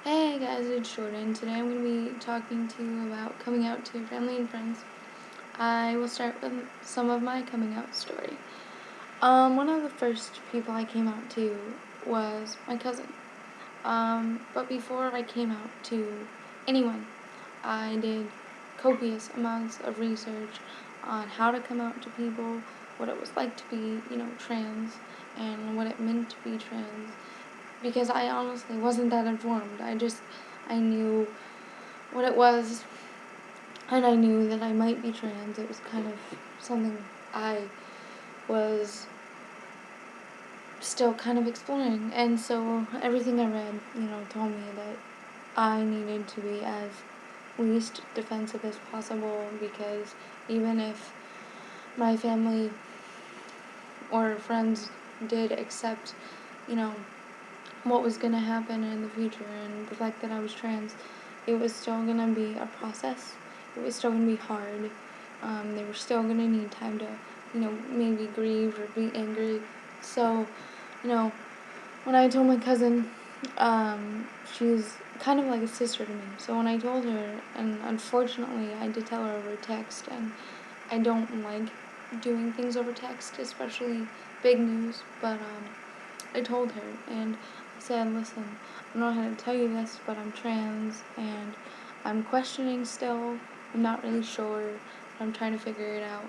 Hey guys, it's Jordan. Today I'm going to be talking to you about coming out to family and friends. I will start with some of my coming out story. One of the first people I came out to was my cousin. But before I came out to anyone, I did copious amounts of research on how to come out to people, what it was like to be, trans, and what it meant to be trans, because I honestly wasn't that informed. I knew what it was, and I knew that I might be trans. It was kind of something I was still kind of exploring, and so everything I read, told me that I needed to be as least defensive as possible, because even if my family or friends did accept, you know, what was going to happen in the future and the fact that I was trans, it was still going to be a process. It was still going to be hard. They were still going to need time to, maybe grieve or be angry. So, when I told my cousin, she's kind of like a sister to me. So when I told her, and unfortunately I did tell her over text, and I don't like doing things over text, especially big news, but I told her, and I said, listen, I don't know how to tell you this, but I'm trans, and I'm questioning still. I'm not really sure, but I'm trying to figure it out.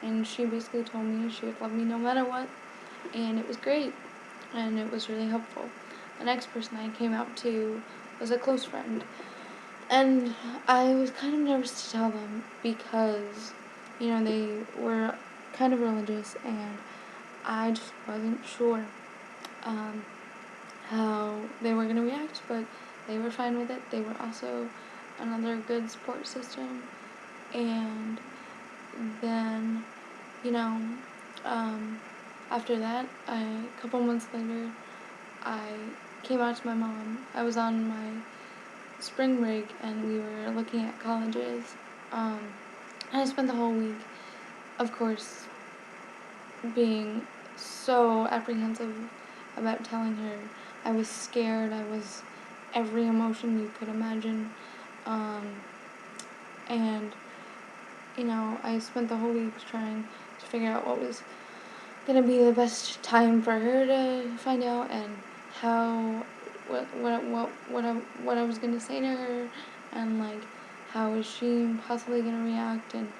And she basically told me she would love me no matter what, and it was great, and it was really helpful. The next person I came out to was a close friend, and I was kind of nervous to tell them because, they were kind of religious, and I just wasn't sure how they were going to react, but they were fine with it. They were also another good support system. And then, you know, after that, a couple months later, I came out to my mom. I was on my spring break, and we were looking at colleges. And I spent the whole week, of course, being so apprehensive about telling her. I was scared. I was every emotion you could imagine. And, I spent the whole week trying to figure out what was going to be the best time for her to find out, and how, what I was going to say to her, and, like, how was she possibly going to react, and,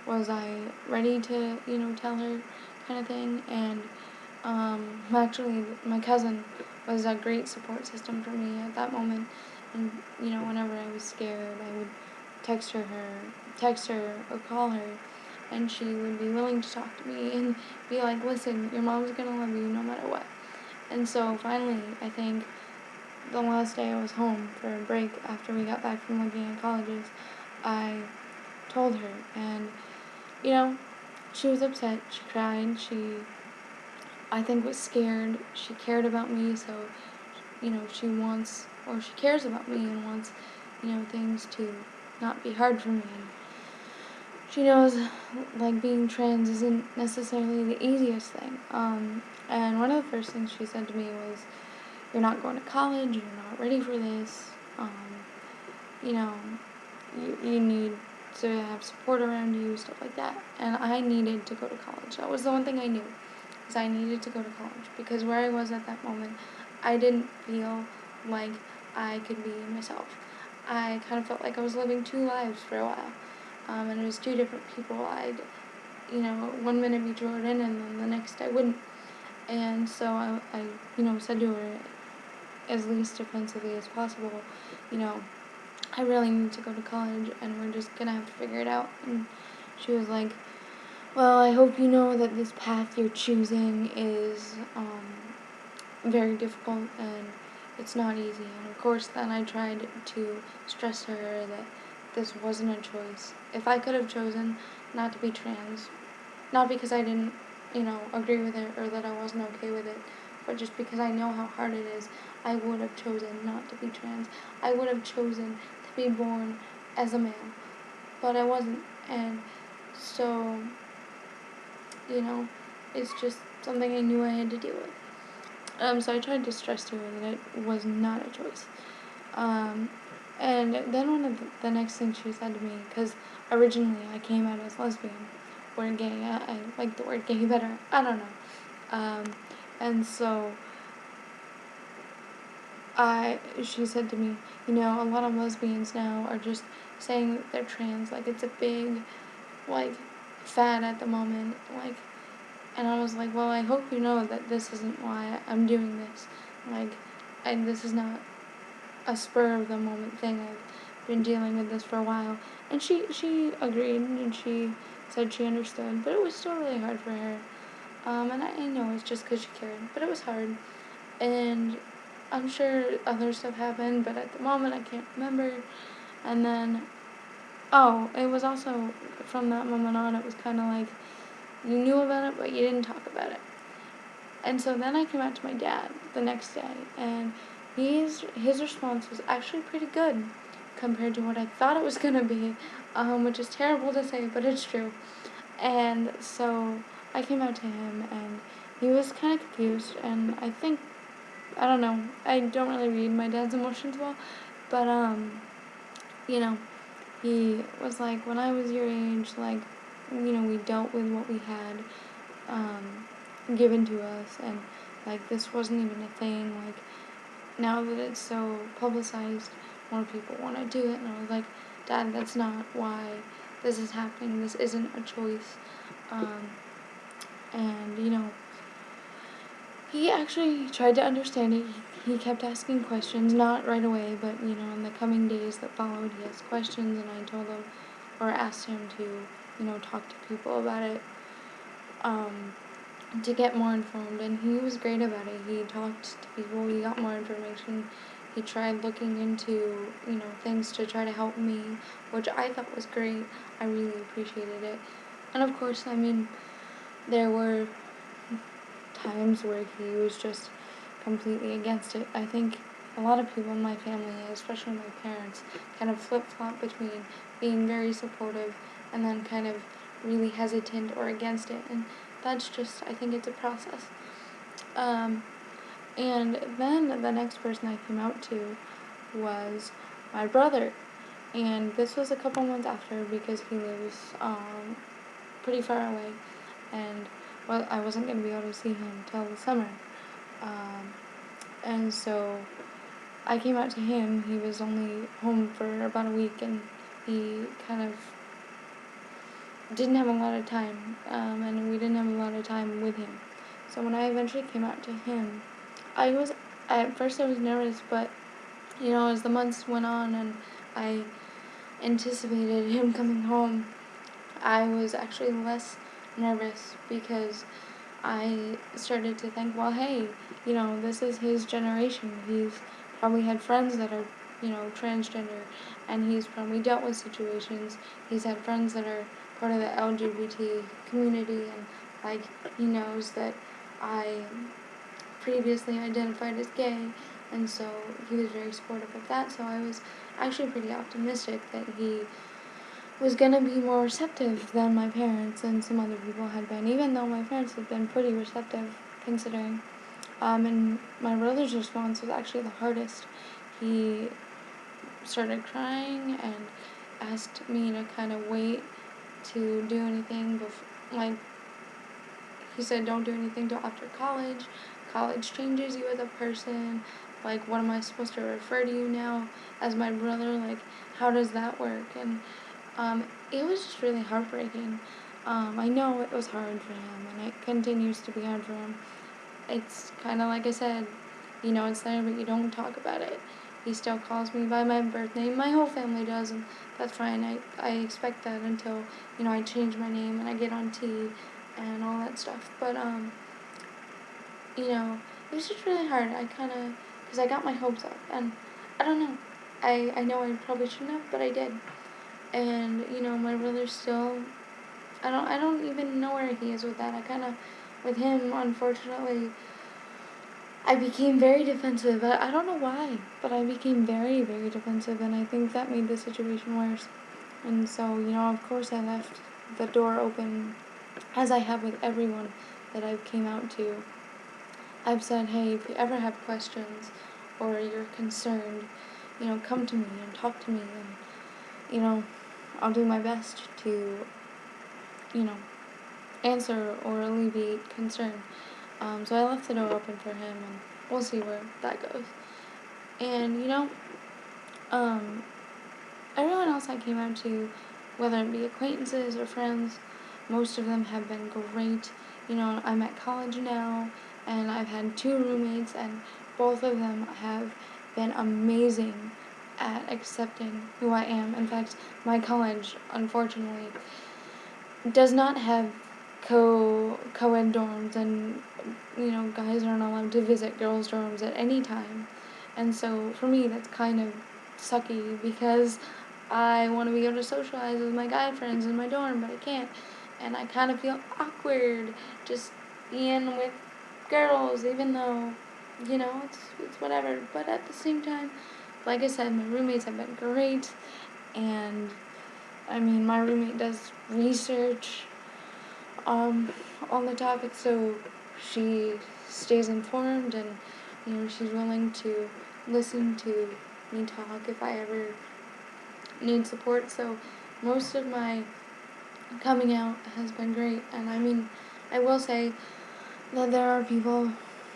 was I ready to, tell her, kind of thing. And actually, my cousin was a great support system for me at that moment. And, whenever I was scared, I would text her or call her, and she would be willing to talk to me and be like, listen, your mom's gonna love you no matter what. And so finally, I think the last day I was home for a break after we got back from looking at colleges, I told her, and, she was upset, she cried, I think, was scared. She cared about me, so, she cares about me and wants, things to not be hard for me. And she knows, like, being trans isn't necessarily the easiest thing. And one of the first things she said to me was, you're not going to college, you're not ready for this, you know, you need to have support around you, stuff like that. And I needed to go to college. That was the one thing I knew, is I needed to go to college, because where I was at that moment, I didn't feel like I could be myself. I kind of felt like I was living two lives for a while, and it was two different people. I'd, one minute be Jordan, and then the next I wouldn't. And so I said to her, as least offensively as possible, I really need to go to college, and we're just gonna have to figure it out. And she was like, well, I hope you know that this path you're choosing is very difficult, and it's not easy. And of course, then I tried to stress to her that this wasn't a choice. If I could have chosen not to be trans, not because I didn't, agree with it or that I wasn't okay with it, but just because I know how hard it is, I would have chosen not to be trans. I would have chosen to be born as a male, but I wasn't. And so, it's just something I knew I had to deal with. So I tried to stress to her that it was not a choice. Um, and then one of the next things she said to me, because originally I came out as lesbian or gay. I like the word gay better. I don't know. Um, and so she said to me, a lot of lesbians now are just saying that they're trans, like it's a big, like, fad at the moment, like, and I was like, well, I hope you know that this isn't why I'm doing this, like, this is not a spur of the moment thing. I've been dealing with this for a while, and she agreed, and she said she understood, but it was still really hard for her, and I know it's just because she cared, but it was hard, and I'm sure other stuff happened, but at the moment I can't remember. And then, it was also, from that moment on, it was kind of like, you knew about it, but you didn't talk about it. And so then I came out to my dad the next day, and his response was actually pretty good compared to what I thought it was going to be, which is terrible to say, but it's true. And so I came out to him, and he was kind of confused, and I don't know, I don't really read my dad's emotions well, but, you know, he was like, when I was your age, like, we dealt with what we had, given to us, and, like, this wasn't even a thing, like, now that it's so publicized, more people want to do it, and I was like, Dad, that's not why this is happening, this isn't a choice, and, he actually tried to understand it. He kept asking questions, not right away, but, in the coming days that followed, he asked questions, and I told him, or asked him to, talk to people about it, to get more informed, and he was great about it. He talked to people, he got more information, he tried looking into, things to try to help me, which I thought was great. I really appreciated it. And of course, there were times where he was just completely against it. I think a lot of people in my family, especially my parents, kind of flip-flop between being very supportive and then kind of really hesitant or against it, and that's just, I think it's a process. And then the next person I came out to was my brother, and this was a couple months after because he lives pretty far away, and I wasn't going to be able to see him till the summer. And so I came out to him. He was only home for about a week, and he kind of didn't have a lot of time, and we didn't have a lot of time with him. So when I eventually came out to him, at first I was nervous, but, as the months went on and I anticipated him coming home, I was actually less nervous because I started to think, well, hey, this is his generation. He's probably had friends that are, transgender, and he's probably dealt with situations. He's had friends that are part of the LGBT community, and, like, he knows that I previously identified as gay, and so he was very supportive of that, so I was actually pretty optimistic that he was going to be more receptive than my parents and some other people had been, even though my parents had been pretty receptive, considering. And my brother's response was actually the hardest. He started crying and asked me to kind of wait to do anything like, he said, don't do anything till after college. College changes you as a person. Like, what am I supposed to refer to you now as my brother? Like, how does that work? And it was just really heartbreaking. I know it was hard for him, and it continues to be hard for him. It's kind of like I said, it's there, but you don't talk about it. He still calls me by my birth name. My whole family does, and that's fine. I expect that until, I change my name and I get on T and all that stuff. But, it was just really hard. Because I got my hopes up, and I don't know. I know I probably shouldn't have, but I did. And, my brother still, I don't even know where he is with that. With him, unfortunately, I became very defensive. I don't know why, but I became very, very defensive, and I think that made the situation worse. And so, of course I left the door open, as I have with everyone that I've came out to, I've said, hey, if you ever have questions or you're concerned, come to me and talk to me, and, I'll do my best to, you know, answer or alleviate concern. So I left the door open for him, and we'll see where that goes. And, um, everyone else I came out to, whether it be acquaintances or friends, most of them have been great. I'm at college now, and I've had 2 roommates, and both of them have been amazing at accepting who I am. In fact, my college, unfortunately, does not have co-ed dorms, and guys aren't allowed to visit girls' dorms at any time. And so for me, that's kind of sucky, because I want to be able to socialize with my guy friends in my dorm, but I can't. And I kind of feel awkward just being with girls, even though, it's whatever. But at the same time, like I said, my roommates have been great. And my roommate does research on the topic, so she stays informed, and she's willing to listen to me talk if I ever need support. So most of my coming out has been great. And I will say that there are people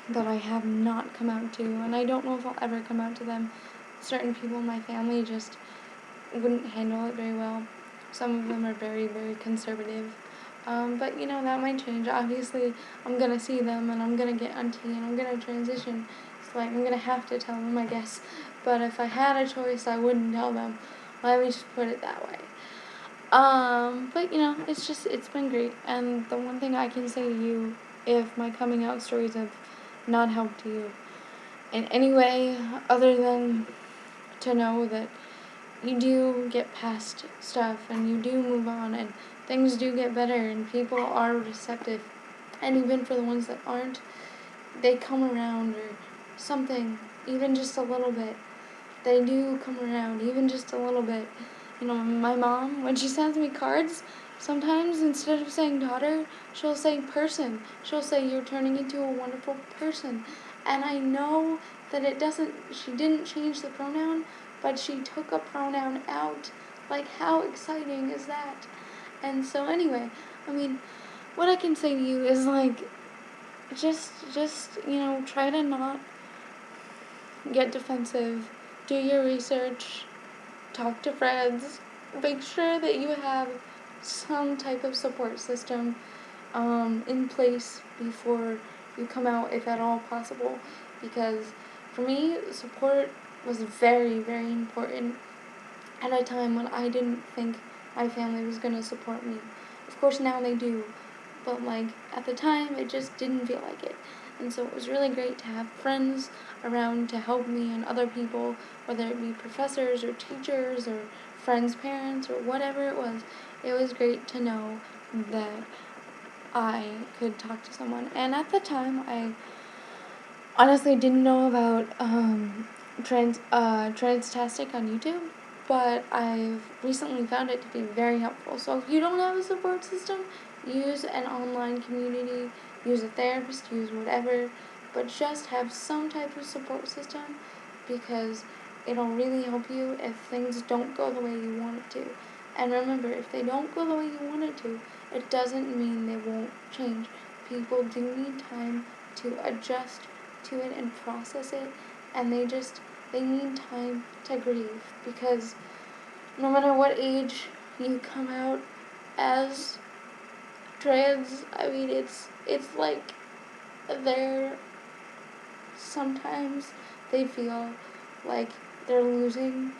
that I have not come out to, and I don't know if I'll ever come out to them. Certain people in my family just wouldn't handle it very well. Some of them are very, very conservative. But that might change. Obviously, I'm gonna see them, and I'm gonna get auntie, and I'm gonna transition. So I'm gonna have to tell them, I guess. But if I had a choice, I wouldn't tell them. Let me just put it that way. But it's been great. And the one thing I can say to you, if my coming out stories have not helped you in any way other than to know that you do get past stuff, and you do move on, and things do get better, and people are receptive. And even for the ones that aren't, they come around, or something, even just a little bit. They do come around, even just a little bit. My mom, when she sends me cards, sometimes instead of saying daughter, she'll say person. She'll say, you're turning into a wonderful person. And I know that she didn't change the pronoun, but she took a pronoun out. Like, how exciting is that? And so anyway, what I can say to you is, just, try to not get defensive. Do your research. Talk to friends. Make sure that you have some type of support system in place before you come out, if at all possible. Because for me, support was very, very important at a time when I didn't think my family was going to support me. Of course, now they do, but at the time, it just didn't feel like it. And so it was really great to have friends around to help me, and other people, whether it be professors or teachers or friends' parents or whatever it was. It was great to know that I could talk to someone. And at the time, I honestly didn't know about Transtastic on YouTube, but I've recently found it to be very helpful. So if you don't have a support system, use an online community, use a therapist, use whatever, but just have some type of support system, because it'll really help you if things don't go the way you want it to. And remember, if they don't go the way you want it to, it doesn't mean they won't change. People do need time to adjust to it and process it, and they need time to grieve, because no matter what age you come out as trans, it's like they're sometimes they feel like they're losing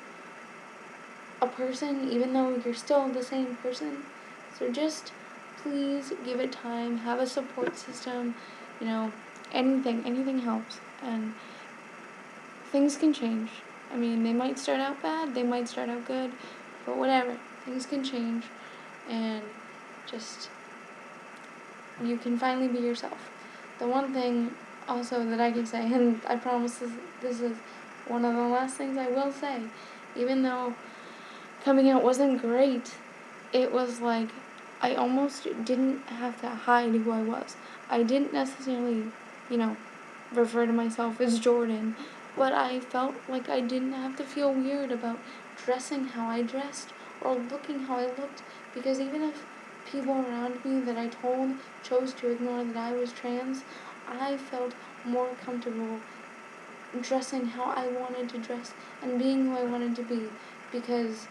a person, even though you're still the same person. So just please give it time, have a support system, anything helps, and things can change. They might start out bad, they might start out good, but whatever, things can change, and just, you can finally be yourself. The one thing also that I can say, and I promise this is one of the last things I will say, even though coming out wasn't great, it was like I almost didn't have to hide who I was. I didn't necessarily, refer to myself as Jordan, but I felt like I didn't have to feel weird about dressing how I dressed or looking how I looked, because even if people around me that I told chose to ignore that I was trans, I felt more comfortable dressing how I wanted to dress and being who I wanted to be, because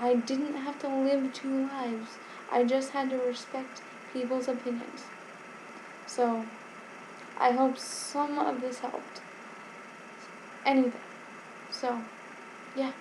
I didn't have to live two lives. I just had to respect people's opinions. So, I hope some of this helped. Anything. So, yeah.